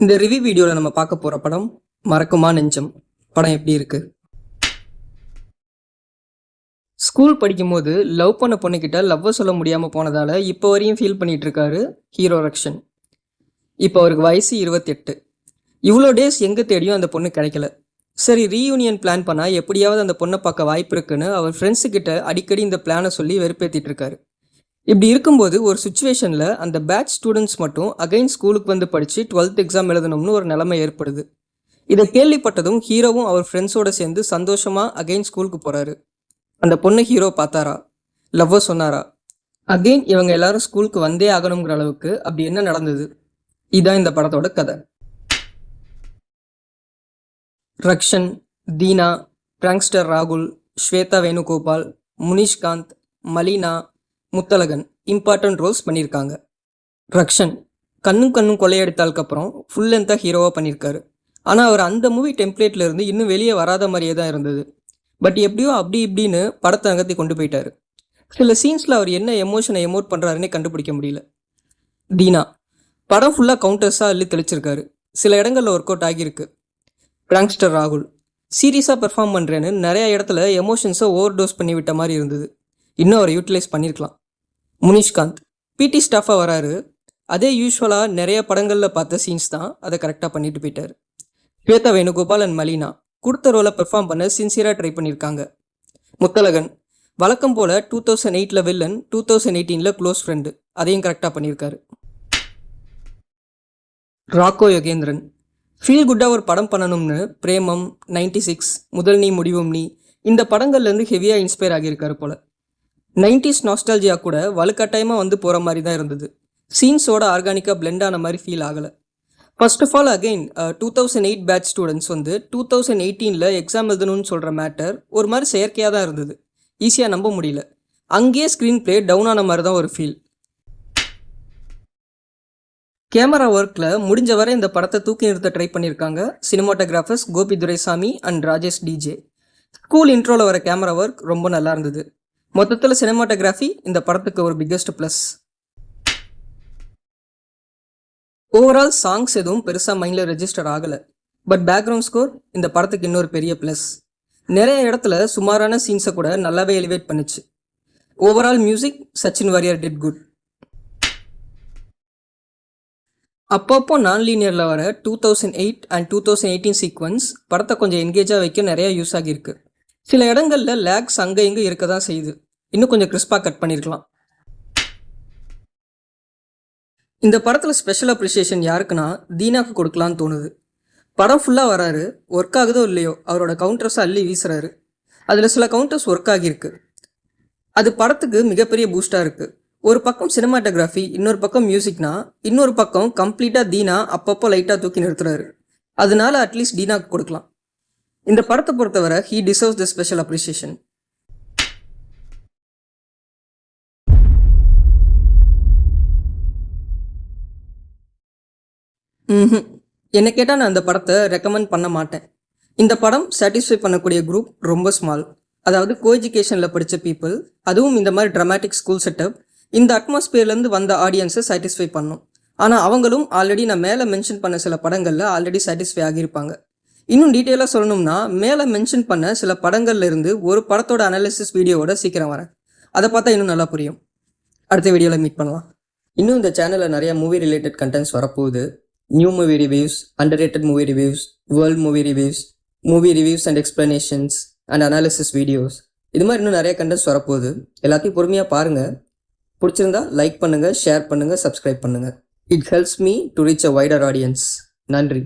இந்த ரிவ்யூ வீடியோவில் நம்ம பார்க்க போகிற படம் மறக்குமா நெஞ்சம். படம் எப்படி இருக்கு? ஸ்கூல் படிக்கும்போது லவ் பண்ண பொண்ணுக்கிட்ட லவ்வை சொல்ல முடியாமல் போனதால் இப்போ வரையும் ஃபீல் பண்ணிட்டு இருக்காரு ஹீரோ ரக்ஷன். இப்போ அவருக்கு வயசு 28. இவ்வளோ டேஸ் எங்கே தேடியும் அந்த பொண்ணு கிடைக்கல. சரி, ரீயூனியன் பிளான் பண்ணால் எப்படியாவது அந்த பொண்ணை பார்க்க வாய்ப்பு இருக்குன்னு அவர் ஃப்ரெண்ட்ஸுக்கிட்ட அடிக்கடி இந்த பிளானை சொல்லி வெறுப்பேற்றிட்டு இருக்காரு. இப்படி இருக்கும்போது ஒரு சுச்சுவேஷனில் அந்த பேட்ச் ஸ்டூடெண்ட்ஸ் மட்டும் அகைன் ஸ்கூலுக்கு வந்து படித்து 12th எக்ஸாம் எழுதணும்னு ஒரு நிலைமை ஏற்படுது. இதை கேள்விப்பட்டதும் ஹீரோவும் அவர் ஃப்ரெண்ட்ஸோடு சேர்ந்து சந்தோஷமாக அகைன் ஸ்கூலுக்கு போகிறாரு. அந்த பொண்ணு ஹீரோ பார்த்தாரா? லவ்வை சொன்னாரா? அகைன் இவங்க எல்லாரும் ஸ்கூலுக்கு வந்தே ஆகணுங்கிற அளவுக்கு அப்படி என்ன நடந்தது? இதுதான் இந்த படத்தோட கதை. ரக்ஷன், தீனா, பிராங்க்ஸ்டர் ராகுல், ஸ்வேதா வேணுகோபால், முனிஷ்காந்த், மலினா, முத்தழகன் இம்பார்ட்டன்ட் ரோல்ஸ் பண்ணியிருக்காங்க. ரக்ஷன் கண்ணும் கொள்ளையடித்தாலுக்கு அப்புறம் ஃபுல் லென்த்தாக ஹீரோவாக பண்ணியிருக்காரு. ஆனால் அவர் அந்த மூவி டெம்ப்ளேட்ல இருந்து இன்னும் வெளியே வராத மாதிரியே தான் இருந்தது. பட் எப்படியோ அப்படி இப்படின்னு படத்தை நகர்த்தி கொண்டு போயிட்டாரு. சில சீன்ஸில் அவர் என்ன எமோஷனை எமோட் பண்ணுறாருன்னே கண்டுபிடிக்க முடியல. தீனா படம் ஃபுல்லாக கவுண்டர்ஸாக அள்ளி தெளிச்சிருக்காரு. சில இடங்களில் ஒர்க் அவுட் ஆகியிருக்கு. பிராங்க்ஸ்டர் ராகுல் சீரியஸாக பெர்ஃபார்ம் பண்ணுறேன்னு நிறைய இடத்துல எமோஷன்ஸை ஓவர் டோஸ் பண்ணி விட்ட மாதிரி இருந்தது. இன்னும் அவரை யூட்டிலைஸ் பண்ணியிருக்கலாம். முனிஷ்காந்த் பிடி ஸ்டாஃபாக வராரு. அதே யூஸ்வலாக நிறைய படங்களில் பார்த்த சீன்ஸ் தான், அதை கரெக்டாக பண்ணிட்டு போயிட்டார். ஸ்வேதா வேணுகோபால் அண்ட் மலினா கொடுத்த ரோலை பெர்ஃபார்ம் பண்ண சின்சியராக ட்ரை பண்ணியிருக்காங்க. முத்தழகன் வழக்கம் போல் 2008 வில்லன், 2018 க்ளோஸ் ஃப்ரெண்டு, அதையும் கரெக்டாக பண்ணியிருக்காரு. ராக்கோ யோகேந்திரன் ஃபீல் குட்டாக ஒரு படம் பண்ணணும்னு பிரேமம், 96, முதல் நீ முடிவும் நீ இந்த படங்கள்லேருந்து ஹெவியாக இன்ஸ்பயர் ஆகியிருக்காரு போல். 90s நாஸ்டாலஜியா கூட வலுக்கட்டாயமாக வந்து போகிற மாதிரி தான் இருந்தது. சீன்ஸோட ஆர்கானிக்காக பிளெண்ட் ஆன மாதிரி ஃபீல் ஆகலை. First of all again 2008 batch students வந்து 2018 எக்ஸாம் எழுதணும்னு சொல்கிற மேட்டர் ஒரு மாதிரி செயற்கையாக தான் இருந்தது. ஈஸியாக நம்ப முடியல. அங்கேயே ஸ்க்ரீன் பிளே டவுன் ஆன மாதிரி தான் ஒரு ஃபீல். கேமரா ஒர்க்கில் முடிஞ்ச வரை இந்த படத்தை தூக்கி நிறுத்த ட்ரை பண்ணியிருக்காங்க cinematographers Gopi Duraisamy and Rajesh DJ. School இன்ட்ரோவில் வர கேமரா ஒர்க் ரொம்ப நல்லா இருந்தது. மொத்தத்தில் சினிமாட்டோகிராஃபி இந்த படத்துக்கு ஒரு பிக்கஸ்ட் ப்ளஸ். ஓவரால் சாங்ஸ் எதுவும் பெருசாக மைண்டில் ரெஜிஸ்டர் ஆகலை. பட் பேக்ரவுண்ட் ஸ்கோர் இந்த படத்துக்கு இன்னொரு பெரிய ப்ளஸ். நிறைய இடத்துல சுமாரான சீன்ஸை கூட நல்லாவே எலிவேட் பண்ணிச்சு. Overall music Sachin Warrier did good. அப்பப்போ நான் லீனியரில் வர 2008 அண்ட் 2018 சீக்வன்ஸ் படத்தை கொஞ்சம் என்கேஜாக வைக்க நிறையா யூஸ் ஆகியிருக்கு. சில இடங்களில் லேக்ஸ் அங்கே இங்கே இருக்க தான் செய்யுது. இன்னும் கொஞ்சம் கிறிஸ்பாக கட் பண்ணியிருக்கலாம். இந்த படத்தில் ஸ்பெஷல் அப்ரிசியேஷன் யாருக்குன்னா தீனாக்கு கொடுக்கலான்னு தோணுது. படம் ஃபுல்லாக வராரு, ஒர்க் ஆகுதோ இல்லையோ அவரோட கவுண்டர்ஸை அள்ளி வீசுறாரு. அதில் சில கவுண்டர்ஸ் ஒர்க் ஆகியிருக்கு. அது படத்துக்கு மிகப்பெரிய பூஸ்டாக இருக்குது. ஒரு பக்கம் சினிமாட்டோகிராஃபி, இன்னொரு பக்கம் மியூசிக்னா, இன்னொரு பக்கம் கம்ப்ளீட்டாக தீனா அப்பப்போ லைட்டாக தூக்கி நிறுத்துறாரு. அதனால அட்லீஸ்ட் தீனாக்கு கொடுக்கலாம். இந்த படத்தை பொறுத்தவரை he deserves the special appreciation. என்னை கேட்டால் நான் அந்த படத்தை ரெக்கமெண்ட் பண்ண மாட்டேன். இந்த படம் சாட்டிஸ்ஃபை பண்ணக்கூடிய குரூப் ரொம்ப ஸ்மால். அதாவது கோ எஜுகேஷனில் படித்த பீப்புள், அதுவும் இந்த மாதிரி ட்ராமாட்டிக் ஸ்கூல் செட்டப், இந்த அட்மாஸ்பியர்லேருந்து வந்த ஆடியன்ஸை சாட்டிஸ்ஃபை பண்ணும். ஆனால் அவங்களும் ஆல்ரெடி நான் மேலே மென்ஷன் பண்ண சில படங்களில் ஆல்ரெடி சாட்டிஸ்ஃபை ஆகியிருப்பாங்க. இன்னும் டீட்டெயிலாக சொல்லணும்னா மேலே மென்ஷன் பண்ண சில படங்கள்ல இருந்து ஒரு படத்தோட அனாலிசிஸ் வீடியோவோட சீக்கிரம் வரேன். அதை பார்த்தா இன்னும் நல்லா புரியும். அடுத்த வீடியோவில் மீட் பண்ணலாம். இன்னும் இந்த சேனலில் நிறைய மூவி ரிலேட்டட் கண்டென்ட்ஸ் வரப்போகுது. New movie reviews, underrated movie reviews, world movie reviews and explanations and analysis videos, இது மாதிரி இன்னும் நிறைய கண்டென்ட்ஸ் வரப்போகுது. எல்லாத்தையும் பொறுமையாக பாருங்கள். பிடிச்சிருந்தா லைக் பண்ணுங்கள், ஷேர் பண்ணுங்கள், சப்ஸ்கிரைப் பண்ணுங்கள். It helps me to reach a wider audience. நன்றி.